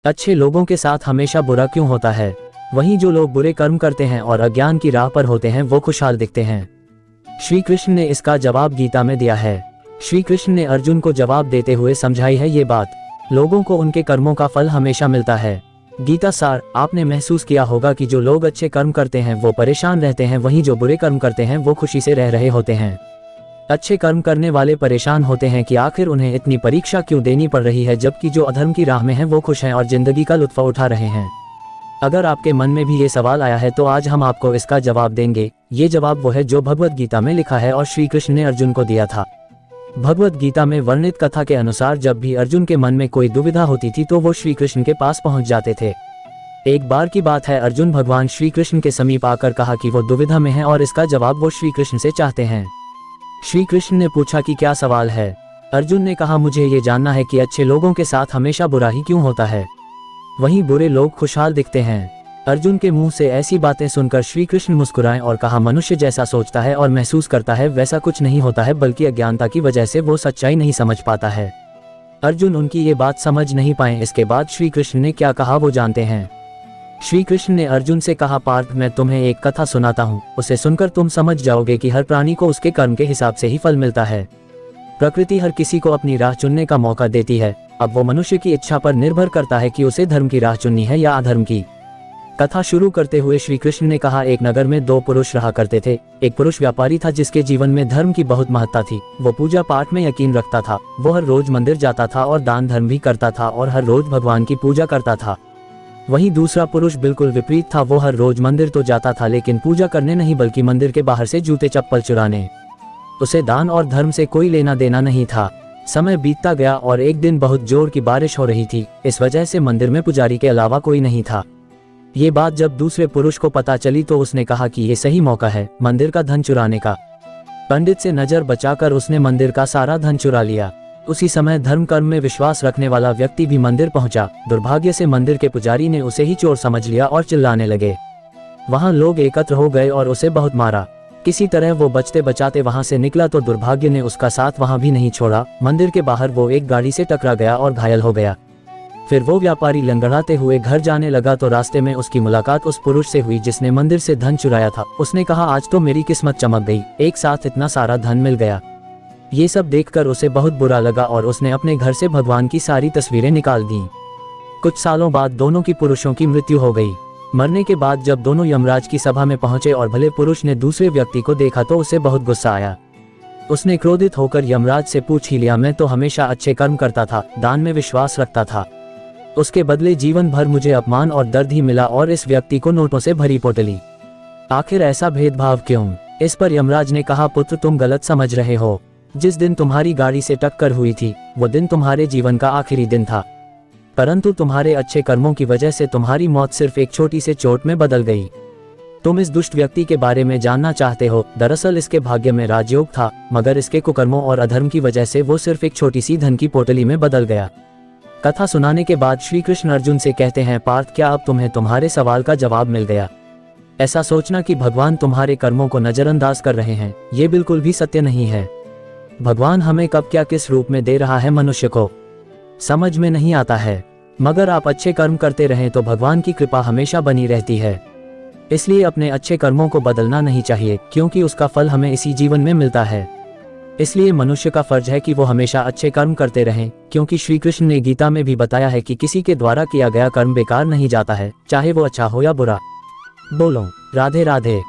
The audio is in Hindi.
अच्छे लोगों के साथ हमेशा बुरा क्यों होता है? वहीं जो लोग बुरे कर्म करते हैं और अज्ञान की राह पर होते हैं वो खुशहाल दिखते हैं। श्री कृष्ण ने इसका जवाब गीता में दिया है। श्री कृष्ण ने अर्जुन को जवाब देते हुए समझाई है ये बात। लोगों को उनके कर्मों का फल हमेशा मिलता है। गीता सार, आपने महसूस किया होगा कि जो लोग अच्छे कर्म करते हैं वो परेशान रहते हैं, वहीं जो बुरे कर्म करते हैं वो खुशी से रह रहे होते हैं। अच्छे कर्म करने वाले परेशान होते हैं कि आखिर उन्हें इतनी परीक्षा क्यों देनी पड़ रही है, जबकि जो अधर्म की राह में हैं वो खुश हैं और जिंदगी का लुत्फ उठा रहे हैं। अगर आपके मन में भी ये सवाल आया है तो आज हम आपको इसका जवाब देंगे। ये जवाब वो है जो भगवत गीता में लिखा है और श्री कृष्ण ने अर्जुन को दिया था। भगवत गीता में वर्णित कथा के अनुसार जब भी अर्जुन के मन में कोई दुविधा होती थी तो वो श्री कृष्ण के पास पहुंच जाते थे। एक बार की बात है, अर्जुन भगवान श्री कृष्ण के समीप आकर कहा कि वो दुविधा में है और इसका जवाब वो श्री कृष्ण से चाहते हैं। श्री कृष्ण ने पूछा कि क्या सवाल है? अर्जुन ने कहा, मुझे ये जानना है कि अच्छे लोगों के साथ हमेशा बुरा ही क्यों होता है, वहीं बुरे लोग खुशहाल दिखते हैं। अर्जुन के मुंह से ऐसी बातें सुनकर श्री कृष्ण मुस्कुराए और कहा, मनुष्य जैसा सोचता है और महसूस करता है वैसा कुछ नहीं होता है, बल्कि अज्ञानता की वजह से वो सच्चाई नहीं समझ पाता है। अर्जुन उनकी ये बात समझ नहीं पाए। इसके बाद श्री कृष्ण ने क्या कहा वो जानते हैं। श्री कृष्ण ने अर्जुन से कहा, पार्थ, मैं तुम्हें एक कथा सुनाता हूँ, उसे सुनकर तुम समझ जाओगे कि हर प्राणी को उसके कर्म के हिसाब से ही फल मिलता है। प्रकृति हर किसी को अपनी राह चुनने का मौका देती है। अब वो मनुष्य की इच्छा पर निर्भर करता है कि उसे धर्म की राह चुननी है या अधर्म की। कथा शुरू करते हुए श्री कृष्ण ने कहा, एक नगर में दो पुरुष रहा करते थे। एक पुरुष व्यापारी था जिसके जीवन में धर्म की बहुत महत्ता थी। वो पूजा पाठ में यकीन रखता था। वो हर रोज मंदिर जाता था और दान धर्म भी करता था और हर रोज भगवान की पूजा करता था। वहीं दूसरा पुरुष बिल्कुल विपरीत था। वो हर रोज मंदिर तो जाता था लेकिन पूजा करने नहीं, बल्कि मंदिर के बाहर से जूते चप्पल चुराने। उसे दान और धर्म से कोई लेना देना नहीं था। समय बीतता गया और एक दिन बहुत जोर की बारिश हो रही थी। इस वजह से मंदिर में पुजारी के अलावा कोई नहीं था। ये बात जब दूसरे पुरुष को पता चली तो उसने कहा कि ये सही मौका है मंदिर का धन चुराने का। पंडित से नजर बचाकर उसने मंदिर का सारा धन चुरा लिया। उसी समय धर्म कर्म में विश्वास रखने वाला व्यक्ति भी मंदिर पहुंचा। दुर्भाग्य से मंदिर के पुजारी ने उसे ही चोर समझ लिया और चिल्लाने लगे। वहां लोग एकत्र हो गए और उसे बहुत मारा। किसी तरह वो बचते बचाते वहां से निकला तो दुर्भाग्य ने उसका साथ वहां भी नहीं छोड़ा। मंदिर के बाहर वो एक गाड़ी से टकरा गया और घायल हो गया। फिर वो व्यापारी लंगड़ाते हुए घर जाने लगा तो रास्ते में उसकी मुलाकात उस पुरुष से हुई जिसने मंदिर से धन चुराया था। उसने कहा, आज तो मेरी किस्मत चमक गई, एक साथ इतना सारा धन मिल गया। ये सब देखकर उसे बहुत बुरा लगा और उसने अपने घर से भगवान की सारी तस्वीरें निकाल दी। कुछ सालों बाद दोनों की पुरुषों की मृत्यु हो गई। मरने के बाद जब दोनों यमराज की सभा में पहुंचे और भले पुरुष ने दूसरे व्यक्ति को देखा तो उसे बहुत गुस्सा आया। उसने क्रोधित होकर यमराज से पूछ ही लिया, मैं तो हमेशा अच्छे कर्म करता था, दान में विश्वास रखता था, उसके बदले जीवन भर मुझे अपमान और दर्द ही मिला और इस व्यक्ति को नोटों से भरी पोटली। आखिर ऐसा भेदभाव क्यों? इस पर यमराज ने कहा, पुत्र, तुम गलत समझ रहे हो। जिस दिन तुम्हारी गाड़ी से टक्कर हुई थी वो दिन तुम्हारे जीवन का आखिरी दिन था, परंतु तुम्हारे अच्छे कर्मों की वजह से तुम्हारी मौत सिर्फ एक छोटी से चोट में बदल गई। तुम इस दुष्ट व्यक्ति के बारे में जानना चाहते हो। दरअसल इसके भाग्य में राजयोग था, मगर इसके कुकर्मों और अधर्म की वजह से वो सिर्फ एक छोटी सी धन की पोटली में बदल गया। कथा सुनाने के बाद श्री कृष्ण अर्जुन से कहते हैं, पार्थ, क्या अब तुम्हें तुम्हारे सवाल का जवाब मिल गया? ऐसा सोचना कि भगवान तुम्हारे कर्मों को नजरअंदाज कर रहे हैं, ये बिल्कुल भी सत्य नहीं है। भगवान हमें कब क्या किस रूप में दे रहा है मनुष्य को समझ में नहीं आता है, मगर आप अच्छे कर्म करते रहें तो भगवान की कृपा हमेशा बनी रहती है। इसलिए अपने अच्छे कर्मों को बदलना नहीं चाहिए, क्योंकि उसका फल हमें इसी जीवन में मिलता है। इसलिए मनुष्य का फर्ज है कि वो हमेशा अच्छे कर्म करते रहें, क्योंकि श्री कृष्ण ने गीता में भी बताया है कि किसी के द्वारा किया गया कर्म बेकार नहीं जाता है, चाहे वो अच्छा हो या बुरा। बोलो राधे राधे।